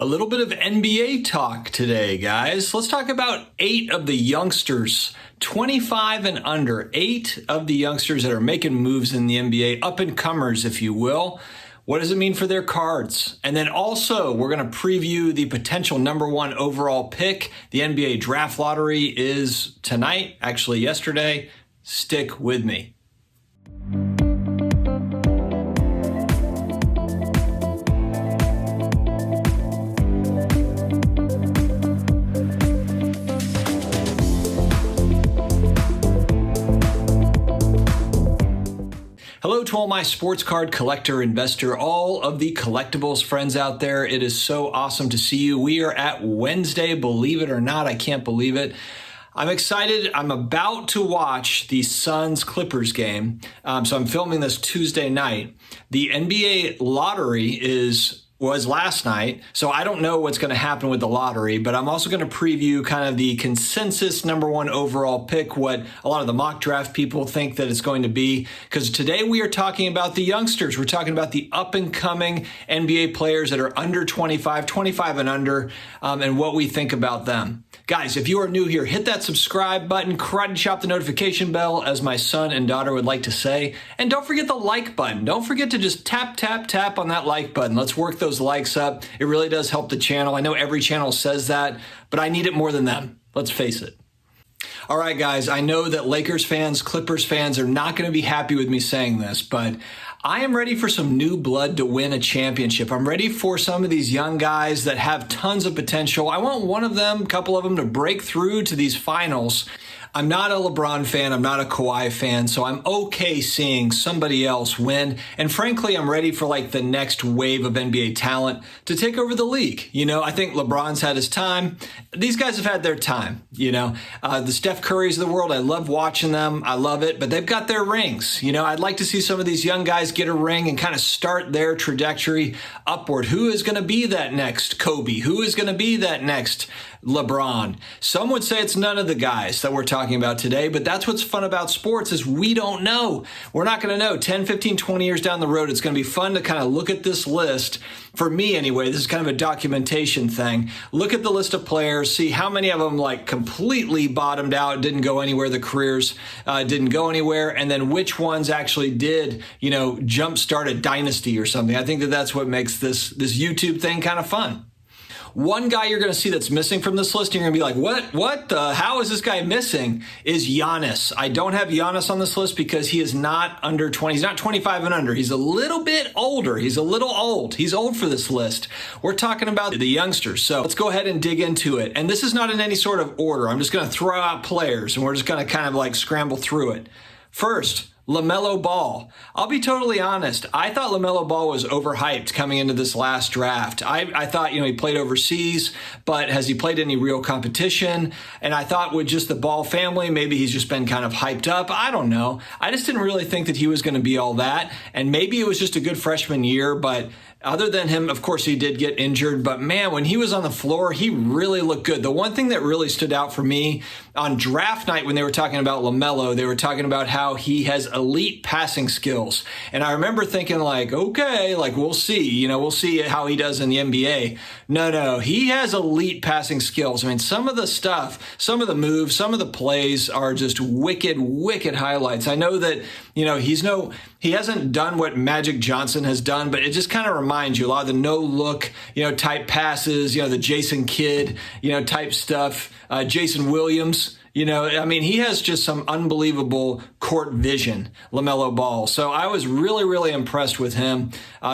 A little bit of NBA talk today, guys. Let's talk about 8 of the youngsters, 25 and under. 8 of the youngsters that are making moves in the NBA, up-and-comers, if you will. What does it mean for their cards? And then also, we're going to preview the potential #1 overall pick. The NBA draft lottery is tonight, actually yesterday. Stick with me. Hello to all my sports card collector, investor, all of the collectibles friends out there. It is so awesome to see you. We are at Wednesday, believe it or not. I can't believe it. I'm excited. I'm about to watch the Suns-Clippers game. So I'm filming this Tuesday night. The NBA lottery was last night, so I don't know what's going to happen with the lottery, but I'm also going to preview kind of the consensus #1 overall pick, what a lot of the mock draft people think that it's going to be, because today we are talking about the youngsters. We're talking about the up-and-coming NBA players that are under 25 and under, and what we think about them. Guys, if you are new here, hit that subscribe button, karate chop the notification bell, as my son and daughter would like to say, and don't forget the like button. Don't forget to just tap on that like button. Let's work those likes up. It really does help the channel. I know every channel says that, but I need it more than them. Let's face it. All right, guys, I know that Lakers fans, Clippers fans are not going to be happy with me saying this, but I am ready for some new blood to win a championship. I'm ready for some of these young guys that have tons of potential. I want one of them, a couple of them, to break through to these finals. I'm not a LeBron fan. I'm not a Kawhi fan, so I'm okay seeing somebody else win. And frankly, I'm ready for like the next wave of NBA talent to take over the league. You know, I think LeBron's had his time. These guys have had their time, you know. The Steph Currys of the world, I love watching them. I love it, but they've got their rings. You know, I'd like to see some of these young guys get a ring and kind of start their trajectory upward. Who is going to be that next Kobe? Who is going to be that next LeBron? Some would say it's none of the guys that we're talking about today, but that's what's fun about sports is we don't know. We're not going to know 10, 15, 20 years down the road. It's going to be fun to kind of look at this list. For me anyway, this is kind of a documentation thing. Look at the list of players, see how many of them like completely bottomed out, didn't go anywhere, the careers didn't go anywhere, and then which ones actually did, you know, jumpstart a dynasty or something. I think that that's what makes this YouTube thing kind of fun. One guy you're going to see that's missing from this list, and you're going to be like, how is this guy missing, is Giannis. I don't have Giannis on this list because he is not under 20. He's not 25 and under. He's a little bit older. He's a little old. He's old for this list. We're talking about the youngsters. So let's go ahead and dig into it. And this is not in any sort of order. I'm just going to throw out players, and we're just going to kind of like scramble through it. First, Lamelo Ball. I'll be totally honest. I thought Lamelo Ball was overhyped coming into this last draft. I thought, you know, he played overseas, but has he played any real competition? And I thought with just the Ball family, maybe he's just been kind of hyped up. I don't know. I just didn't really think that he was going to be all that. And maybe it was just a good freshman year, but other than him, of course, he did get injured. But man, when he was on the floor, he really looked good. The one thing that really stood out for me on draft night when they were talking about LaMelo, they were talking about how he has elite passing skills. And I remember thinking like, okay, like we'll see, you know, we'll see how he does in the NBA. No, he has elite passing skills. I mean, some of the stuff, some of the moves, some of the plays are just wicked highlights. I know that, you know, he hasn't done what Magic Johnson has done, but it just kind of reminds you a lot of the no-look, you know, type passes, you know, the Jason Kidd, you know, type stuff, Jason Williams. You know, I mean, he has just some unbelievable court vision, LaMelo Ball. So I was really impressed with him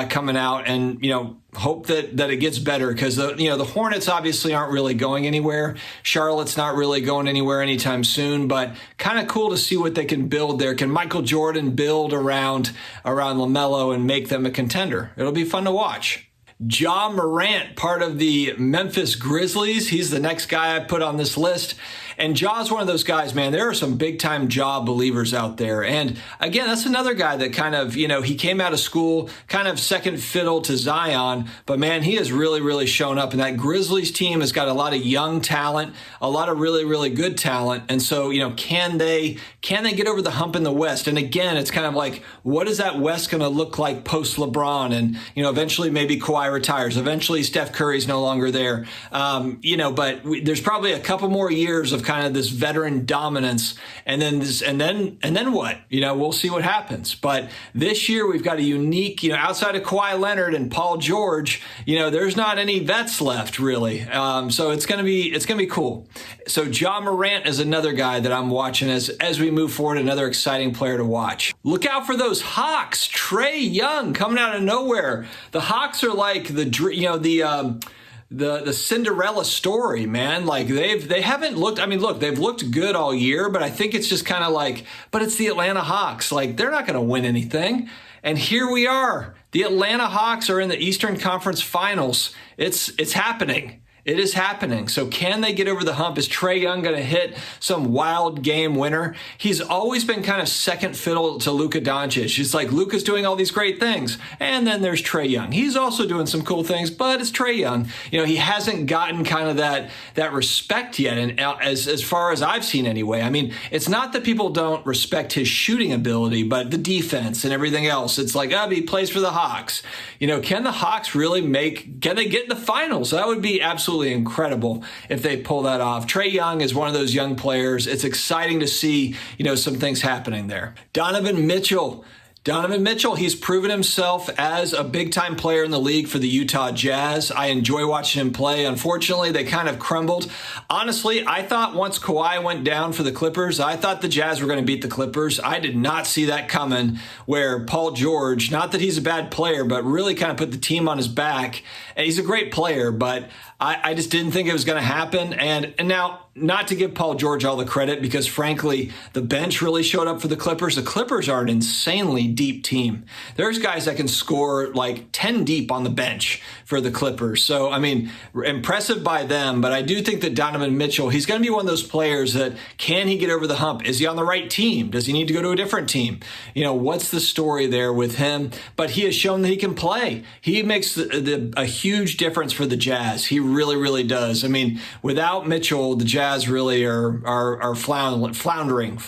coming out, and, you know, hope that it gets better because, the Hornets obviously aren't really going anywhere. Charlotte's not really going anywhere anytime soon, but kind of cool to see what they can build there. Can Michael Jordan build around LaMelo and make them a contender? It'll be fun to watch. Ja Morant, part of the Memphis Grizzlies. He's the next guy I put on this list. And Ja's one of those guys, man. There are some big time Ja believers out there. And again, that's another guy that kind of, he came out of school kind of second fiddle to Zion, but man, he has really, really shown up. And that Grizzlies team has got a lot of young talent, a lot of really, really good talent. And so, can they get over the hump in the West? And again, it's kind of like, what is that West going to look like post LeBron? And, eventually maybe Kawhi retires. Eventually Steph Curry's no longer there. But there's probably a couple more years of kind of this veteran dominance. And then what? We'll see what happens. But this year we've got a unique, outside of Kawhi Leonard and Paul George, there's not any vets left really. So it's going to be cool. So Ja Morant is another guy that I'm watching as we move forward, another exciting player to watch. Look out for those Hawks. Trey Young coming out of nowhere. The Hawks are like the Cinderella story, man. Like they haven't looked, look, they've looked good all year, but I think it's just kind of like, but it's the Atlanta Hawks. Like they're not going to win anything. And here we are. The Atlanta Hawks are in the Eastern Conference Finals. It's happening. It is happening. So can they get over the hump? Is Trey Young going to hit some wild game winner? He's always been kind of second fiddle to Luka Doncic. It's like Luka's doing all these great things. And then there's Trey Young. He's also doing some cool things, but it's Trey Young. He hasn't gotten kind of that respect yet. And as far as I've seen anyway, it's not that people don't respect his shooting ability, but the defense and everything else. It's like, he plays for the Hawks. Can the Hawks really can they get in the finals? That would be absolutely incredible if they pull that off. Trey Young is one of those young players. It's exciting to see, some things happening there. Donovan Mitchell, he's proven himself as a big-time player in the league for the Utah Jazz. I enjoy watching him play. Unfortunately, they kind of crumbled. Honestly, I thought once Kawhi went down for the Clippers, I thought the Jazz were going to beat the Clippers. I did not see that coming, where Paul George, not that he's a bad player, but really kind of put the team on his back. And he's a great player, but I just didn't think it was going to happen. And now, not to give Paul George all the credit, because frankly, the bench really showed up for the Clippers. The Clippers are an insanely deep team. There's guys that can score like 10 deep on the bench for the Clippers. So, impressive by them. But I do think that Donovan Mitchell, he's going to be one of those players that, can he get over the hump? Is he on the right team? Does he need to go to a different team? What's the story there with him? But he has shown that he can play. He makes a huge difference for the Jazz. He really, really does. Without Mitchell, the Jazz really are floundering.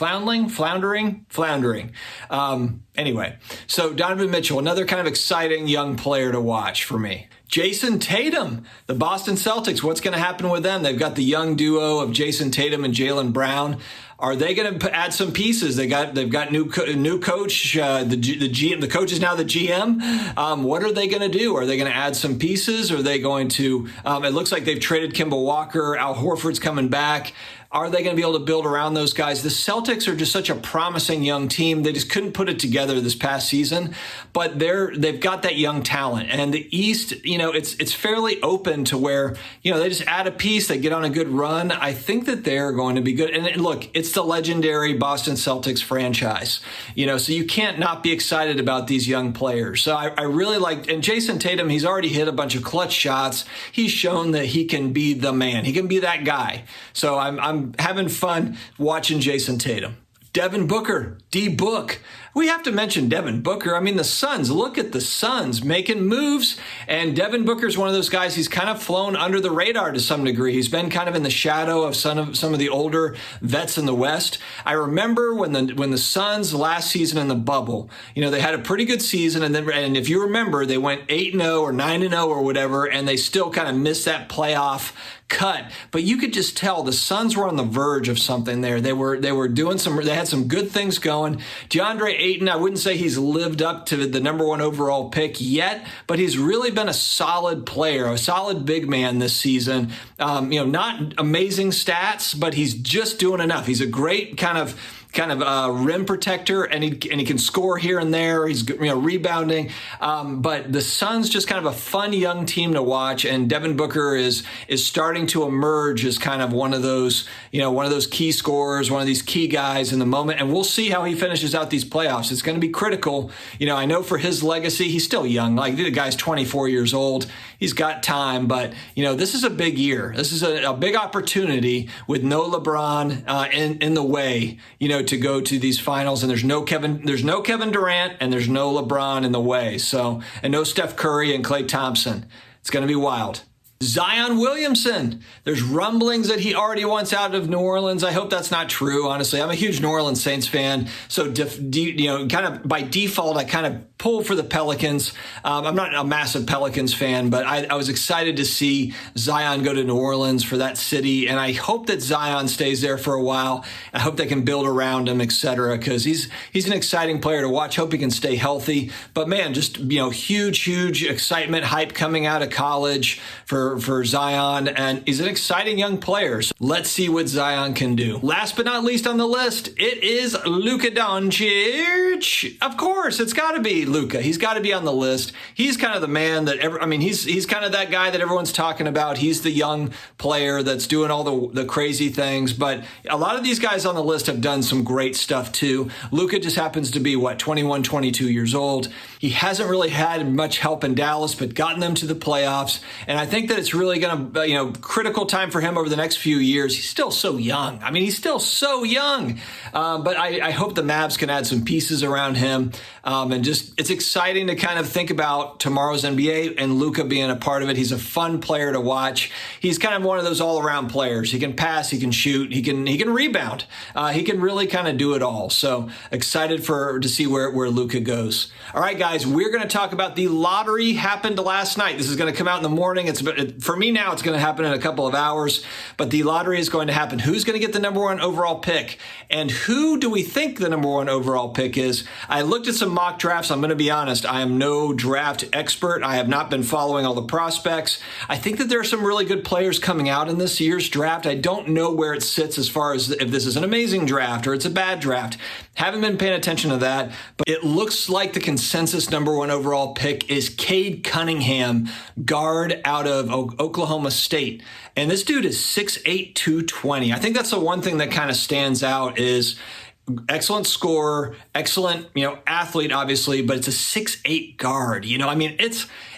Anyway, so Donovan Mitchell, another kind of exciting young player to watch for me. Jayson Tatum, the Boston Celtics, what's going to happen with them? They've got the young duo of Jayson Tatum and Jaylen Brown. Are they going to add some pieces? They've got new coach. The coach is now the GM. What are they going to do? Are they going to add some pieces? Are they going to? It looks like they've traded Kemba Walker. Al Horford's coming back. Are they going to be able to build around those guys? The Celtics are just such a promising young team. They just couldn't put it together this past season, but they've got that young talent. And the East, it's fairly open to where, they just add a piece, they get on a good run. I think that they're going to be good. And look, it's the legendary Boston Celtics franchise, so you can't not be excited about these young players. So I really like, and Jayson Tatum, he's already hit a bunch of clutch shots. He's shown that he can be the man. He can be that guy. So I'm having fun watching Jayson Tatum. Devin Booker, D-Book. We have to mention Devin Booker. The Suns, look at the Suns making moves. And Devin Booker's one of those guys, he's kind of flown under the radar to some degree. He's been kind of in the shadow of some of the older vets in the West. I remember when the Suns last season in the bubble, they had a pretty good season. And if you remember, they went 8-0 or 9-0 or whatever, and they still kind of missed that playoff cut. But you could just tell the Suns were on the verge of something there. They were doing they had some good things going. DeAndre Ayton, I wouldn't say he's lived up to the number one overall pick yet, but he's really been a solid player, a solid big man this season. Not amazing stats, but he's just doing enough. He's a great kind of kind of rim protector, and he can score here and there. He's rebounding, but the Suns just kind of a fun young team to watch, and Devin Booker is starting to emerge as kind of one of those key scorers, one of these key guys in the moment, and we'll see how he finishes out these playoffs. It's going to be critical. I know for his legacy, he's still young. Like the guy's 24 years old. He's got time, but this is a big year. This is a big opportunity with no LeBron in the way, to go to these finals. And there's no Kevin Durant, and there's no LeBron in the way. So, and no Steph Curry and Klay Thompson. It's going to be wild. Zion Williamson. There's rumblings that he already wants out of New Orleans. I hope that's not true, honestly. I'm a huge New Orleans Saints fan. So, kind of by default, I kind of pull for the Pelicans. I'm not a massive Pelicans fan, but I was excited to see Zion go to New Orleans for that city. And I hope that Zion stays there for a while. I hope they can build around him, etc. Because he's an exciting player to watch. Hope he can stay healthy. But man, just, huge excitement, hype coming out of college for Zion, and he's an exciting young player. So let's see what Zion can do. Last but not least on the list, it is Luka Doncic. Of course, it's got to be Luka. He's got to be on the list. He's kind of the man that he's kind of that guy that everyone's talking about. He's the young player that's doing all the crazy things, but a lot of these guys on the list have done some great stuff too. Luka just happens to be 21, 22 years old. He hasn't really had much help in Dallas, but gotten them to the playoffs, and I think that it's really going to, critical time for him over the next few years. He's still so young. He's still so young. But I hope the Mavs can add some pieces around him. And just, it's exciting to kind of think about tomorrow's NBA and Luka being a part of it. He's a fun player to watch. He's kind of one of those all-around players. He can pass, he can shoot, he can rebound. He can really kind of do it all. So excited to see where Luka goes. All right, guys, we're going to talk about the lottery happened last night. This is going to come out in the morning. For me now, it's going to happen in a couple of hours, but the lottery is going to happen. Who's going to get the number one overall pick? And who do we think the number one overall pick is? I looked at some mock drafts. I'm going to be honest. I am no draft expert. I have not been following all the prospects. I think that there are some really good players coming out in this year's draft. I don't know where it sits as far as if this is an amazing draft or it's a bad draft. Haven't been paying attention to that, but it looks like the consensus number one overall pick is Cade Cunningham, guard out of Oklahoma State. And this dude is 6'8", 220. I think that's the one thing that kind of stands out is excellent scorer, excellent, athlete, obviously, but it's a 6'8" guard.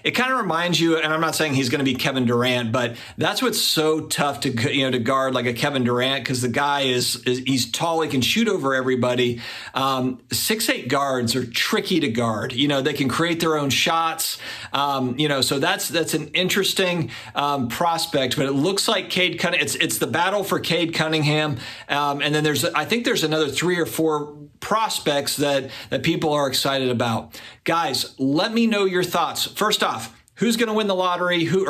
It kind of reminds you, and I'm not saying he's going to be Kevin Durant, but that's what's so tough to guard like a Kevin Durant, because the guy he's tall, he can shoot over everybody. 6'8" guards are tricky to guard. They can create their own shots. So that's an interesting prospect, but it looks like Cade Cunningham. It's the battle for Cade Cunningham, and then I think there's another 3 or 4 prospects that people are excited about. Guys, let me know your thoughts. First off, who's going to win the lottery? Who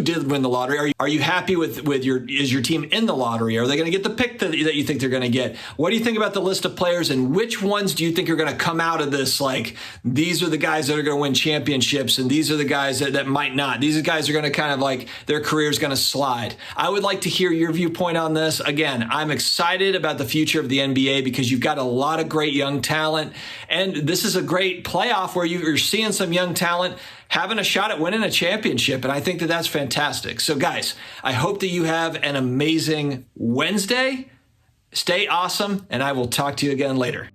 did win the lottery? Are you happy with is your team in the lottery? Are they going to get the pick that you think they're going to get? What do you think about the list of players, and which ones do you think are going to come out of this? Like, these are the guys that are going to win championships, and these are the guys that might not. These guys are going to kind of like their career's going to slide. I would like to hear your viewpoint on this. Again, I'm excited about the future of the NBA because you've got a lot of great young talent, and this is a great playoff where you're seeing some young talent having a shot at winning a championship. And I think that that's fantastic. So guys, I hope that you have an amazing Wednesday. Stay awesome, and I will talk to you again later.